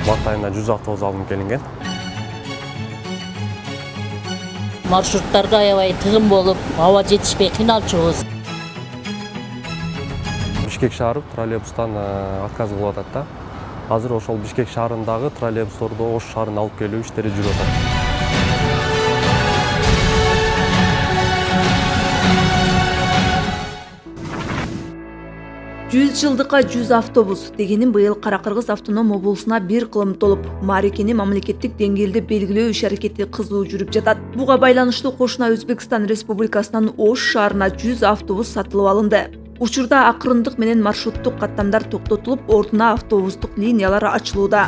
Март айында 100 автобус алынып келинген. Маршруттарда аябай тыгын болуп, аба жетишпей кыйналчубуз. Бишкек шаары троллейбустан отказ кылып атат да. Азыр ошол Бишкек шаарындагы троллейбусторду Ош шаарына алып келүү иштери жүрүп атат. 100 жылдыкка 100 автобус дегенин быйыл Кара-Кыргыз автоном облусуна бир кылым толуп, маарекени мамлекеттик деңгээлде белгилөө иш-аракети кызуу жүрүп жатат. Буга байланыштуу кошуна Өзбекстан Республикасынын Ош шаарына 100 автобус сатылып алынды. Учурда акырындык менен маршруттук каттамдар токтотулуп, ордуна автобустук линиялар ачылууда.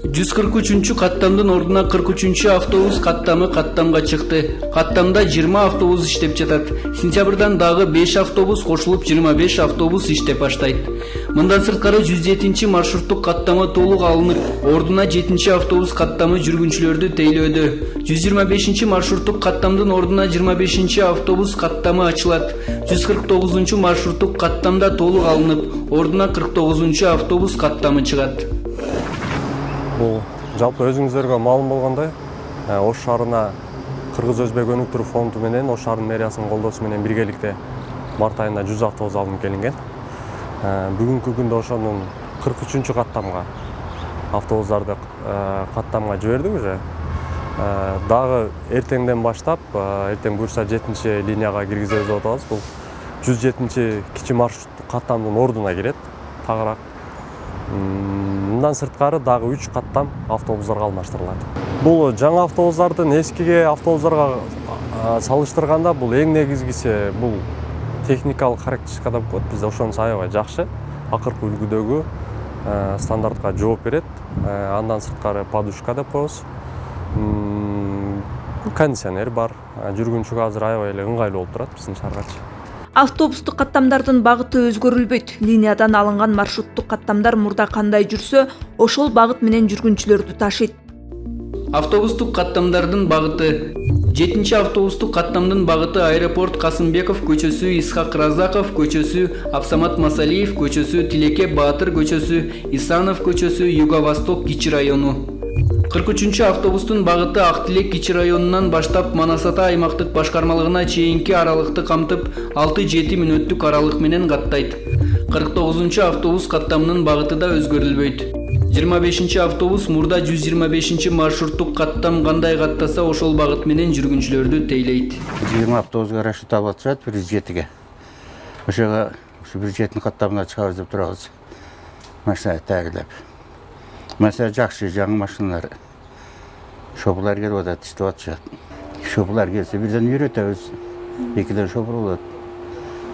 143 каттамдын ордуна 43 автобус каттамга чыкты. Каттамда 20 автобус иштеп жатат. Сентябрдан дагы 5 автобус кошулуп 25 автобус иштеп баштайт. Мындан сырткары 107 маршруттук каттама толук алынып, ордуна 7 автобус каттамы жүргүнчүлөрдү тейлөөдө. 125 маршруттук каттамдын ордуна 25 автобус каттамы ачылат. 149 маршруттук каттамда толук алынып, ордуна 49 автобус каттамы чыгат. Бул жалпы өзүңүздөргө маалым болгондой, Ош шаарына Кыргыз-Өзбек өнүктүрүү фонду менен Ош шаарынын мэриясынын колдоосу менен биргеликте март айында 100 автобус алынып келинген. Бүгүнкү күндө ошонун 43 каттамга автобустарды каттамга жибердик уже. Дагы эртеңден баштап, эртең буюрса 7 линияга киргизебиз деп атабыз. Бул 107 кичи маршруттук каттамдын ордуна кирет, тагыраак. Мындан сырткары дагы 3 каттам автобустарга алмаштырылат. Бул жаңы автобустардын эскиге автобустарга салыштырганда бул эң негизгиси бул техникалык характеристика деп коет. Бизде ошонусу аябай жакшы. Акыркы үлгүдөгү стандартка жооп берет. Андан сырткары подушка деп коебуз. Кондиционер бар. Жүргүнчүгө азыр аябай эле ыңгайлуу болуп турат биздин шааргачы. Автобустук каттамдардын багыты өзгөрүлбөйт. Линиядан алынган маршруттук каттамдар мурда кандай жүрсө, ошол багыт менен жүргүнчүлөрдү ташыйт. Автобустук каттамдардын багыты 7 автобустук каттамдын багыты аэропорт Касымбеков көчөсү, Исхак Разаков көчөсү, Абсамат Масалиев көчөсү, Тилеке Баатыр көчөсү, Исанов көчөсү, Юго-Восток кичи району. 43 автобустун багыты Ак Тилек кичи районунан баштап Манасата аймактык башкармалыгына чейинки аралыкты камтып 6-7 мүнөттүк аралык менен каттайт. 49 автобус каттамынын багыты да өзгөрүлбөйт. 25 автобус мурда 125 маршруттук каттам кандай каттаса ошол багыт менен жүргүнчүлөрдү тейлейт. 20 автобуска расчет алып атышат 107-ге. Ошого 107 каттамына чыгабыз деп турабыз. Машина тагилеп. Mesela жақсы жаңы машиналар, шопылар келіп атат, іштіп атышат. Шопылар келсе, бірден үйретеміз, екіден шопыр болады.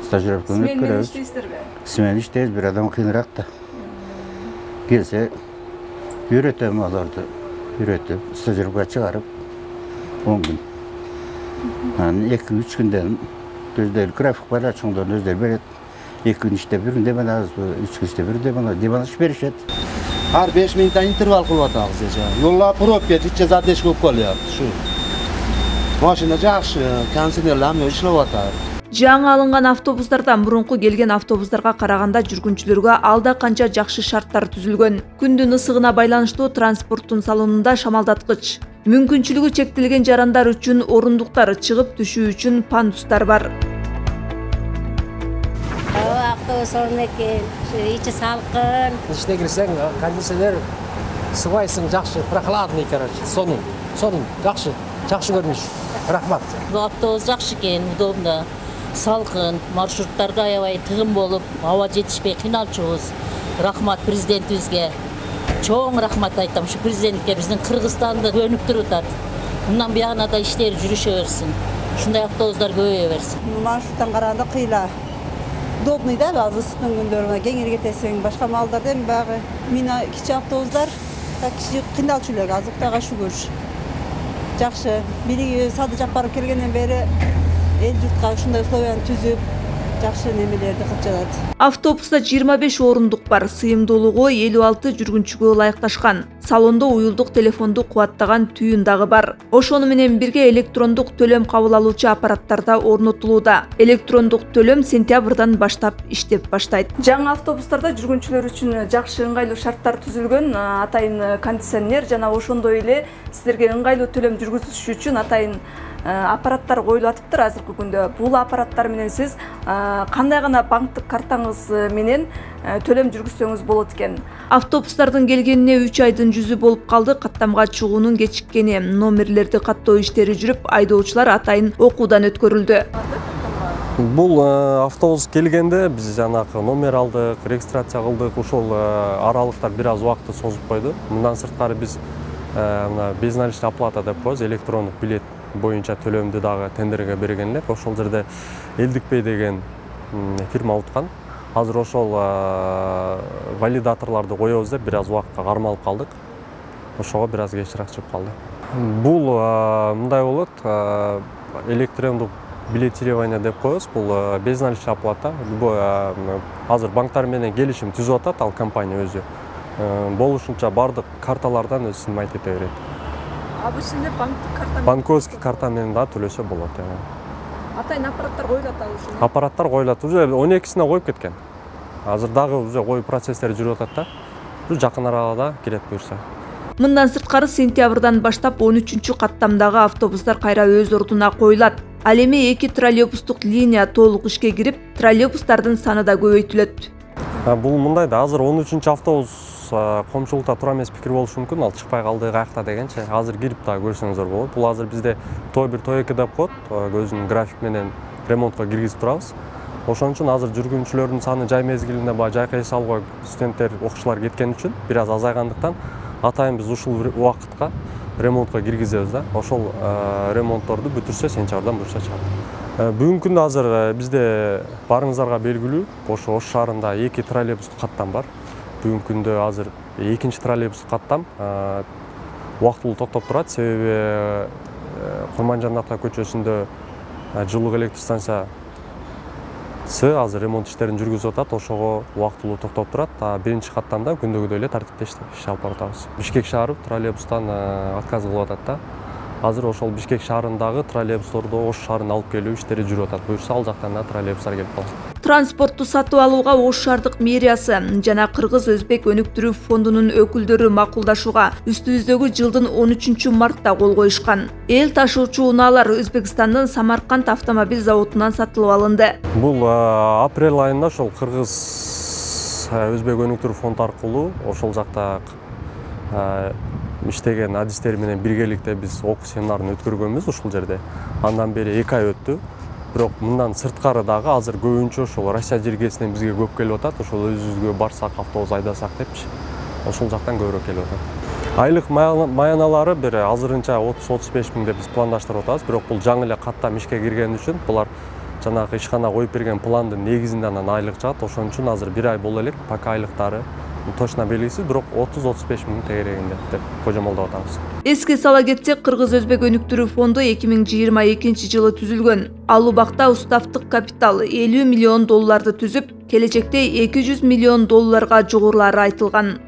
Стажировканы өткөрөбүз. Сменмен иштейсиздер бе? Сменмен иштейбиз, бір адам кыйыныраак да. Келсе, үйретем аларды, үйретіп, стажировкага чыгарып, 10 күн. 2-3 күнден өздері график бар, ачыңдарын өздері берет. 2 күн иштеп, 1 күнде мен аз, 3 күн иштеп, 1 күнде мен демалыш беришет. Har 5 minutdan interval kılıp atağız ya. Yollar probka, içe zadeş köp qolyapti shu. Mashina yaxshi, kondisionerlar ham ishlab atar. Жаңы алынган автобустардан мурунку келген автобустарга караганда жүргүнчүлөргө алда канча жакшы шарттар түзүлгөн. Күндүн ысыгына байланыштуу транспорттун салонунда шамалдаткыч, мүмкүнчүлүгү чектелген жарандар үчүн орундуктар, чыгып түшүү үчүн пандустар бар. Автобус орнекен, içi салкын. İçine girsen кондиционер сыбайсың жакшы, прохладный, короче, сонун жакшы көрүнүш. Рахмат. Бул автобус жакшы экен, удобно, салкын, маршруттарда аябай тыгын болуп, аба жетишпей кыйналчубуз. Рахмат президентибизге. Чоң рахмат айтам ушу президентке, биздин Кыргызстанды өнүктүрүп атат. Мындан буягына да иштери жүрүшө берсин. Ушундай автобустар көбөйө берсин. Маршруттан караганда кыйла. Удобный да, азыр ысыктын күндөрүнө кеңири кетесең, башка малдардан баягы мина кичи автобустар, кичи кыйналчу элек, азыр Кудайга шүгүр. Жакшы, бири Сады Жапаров келгенден бери эл журтка ушундай условияны түзүп, жакшы немелерди кылып жатат. Автобуста 25 орундук бар, сыйымдуулугу 56 жүргүнчүгө ылайыкташкан. Салондо уюлдук телефонду кубаттаган түйүн дагы бар. Ошону менен бирге электрондук төлөм кабыл алуучу аппараттар да орнотулууда. Электрондук төлөм сентябрдан баштап иштеп баштайт. Жаңы автобустарда жүргүнчүлөр үчүн жакшы ыңгайлуу шарттар түзүлгөн, атайын кондиционер жана ошондой эле силерге ыңгайлуу төлөм жүргүзүш үчүн атайын аппараттар коюлуп атыптыр азыркы күндө. Бул аппараттар менен сиз кандай гана банктык картаңыз менен төлөм жүргүзсөңүз болот экен. Автобустардын келгенине 3 айдын жүзү болуп калды. Каттамга чыгуунун кечиккени, номерлерди каттоо иштери жүрүп, айдоочулар атайын окуудан өткөрүлдү. Бул автобус келгенде биз жанагы номер алдык, регистрация кылдык. Ошол аралыктар бир аз убакытты созуп койду. Мындан сырткары биз мына безналичный оплата деп коебуз, электрондук билет боюнча төлөмдү дагы тендерге берген элек. Ошол жерде Элдикбей деген фирма уткан. Азыр ошол валидаторлорду коебуз деп бир аз убакытка кармалып калдык. Ошого бир аз кечирээк чыгып калды. Бул мындай болот, электрондук билетирование деп коебуз. Бул безналичный оплата. Азыр банктар менен келишим түзүп атат ал компания өзү. Болушунча бардык карталардан өзү снимать эте берет. Обычный банктык карта. Банковский карта менен да төлөсө болот. Атайын аппараттар коюлат ушул. Аппараттар коюлат. Уже 12-сине коюп кеткен. Азыр дагы уже коюу процесстери жүрүп атат да. Бул жакын араларда келет буюрса. Мындан сырткары сентябрдан баштап 13-чү каттамдагы автобустар кайра өз ордуна коюлат. Ал эми 2 троллейбустук линия толук ишке кирип, троллейбустардын саны да көбөйтүлөт. Бул мындай да, азыр 13-чү автобус коомчулукта туура эмес пикир болушу мүмкүн, ал чыкпай калды каякта дегенчи. Азыр кирип дагы көрсөңүздөр болот. Бул азыр бизде той 1, той 2 деп коет, өзүнүн график менен ремонтко киргизип турабыз. Ошон үчүн азыр жүргүнчүлөрдүн саны жай мезгилинде жайкы эс алууга студенттер, окуучулар кеткен үчүн бир аз азайгандыктан атайын биз ушул убакытка ремонтко киргизебиз да. Ошол ремонтторду бүтүрсө сентябрдан буюрса чыгат. Бүгүнкү күндө азыр бизде барыңыздарга белгилүү, ошо Ош шаарында 2 троллейбустук каттам бар. Бүгүнкү күндө азыр 2-чи троллейбустук каттам убактылуу токтоп турат, себеби Курманжан ата көчөсүндө жылуу электр станциясы азыр ремонт иштерин жүргүзүп атат, ошого убактылуу токтоп турат. Биринчи каттамда күндөгүдөй эле тартипте иш алып баратабыз. Бишкек шаары троллейбустан отказ кылып атат да. Азыр ошол Бишкек шаарындагы троллейбусторду Ош шаарына алып келүү иштери жүрүп атат. Буюрса ал жактан да троллейбустар келип калат. Транспортту сатып алууга Ош шаардык мэриясы жана Кыргыз-Өзбек өнүктүрүү фондунун өкүлдөрү макулдашууга үстүбүздөгү жылдын 13 мартта кол коюшкан. Эл ташуучу унаалар Өзбекстандын Самарканд автомобиль заводунан сатылып алынды. Бул апрель айында ошол Кыргыз-Өзбек өнүктүрүү фонд аркылуу ошол жакта иштеген адистер менен биргеликте биз окуу семинарын өткөргөнбүз ушул жерде. Андан бери 2 ай өттү. Бирок мындан сырткары дагы азыр көбүнчө ошол Россия жергесинен бизге көп келип атат. Ошол өзүбүзгө барсак, автобус айдасак депчи. Ошол жактан көбүрөөк келип атат. Айлык маяналары бир азырынча 30-35 миң деп биз пландаштырып атабыз. Бирок бул жаңы эле каттам ишке кирген үчүн булар жанагы ишкана коюп берген пландын негизинде анан айлык чыгат. Ошон үчүн азыр 1 ай боло элек, пока айлыктары точно белгисиз, бирок 30-35 миң тегерегинде деп божомолдоп атабыз. Эске сала кетсек, Кыргыз-Өзбек өнүктүрүү фонду 2022 жылы түзүлгөн. Ал убакта уставдык капитал $50 миллион түзүп, келечекте $200 миллион жогорулары айтылган.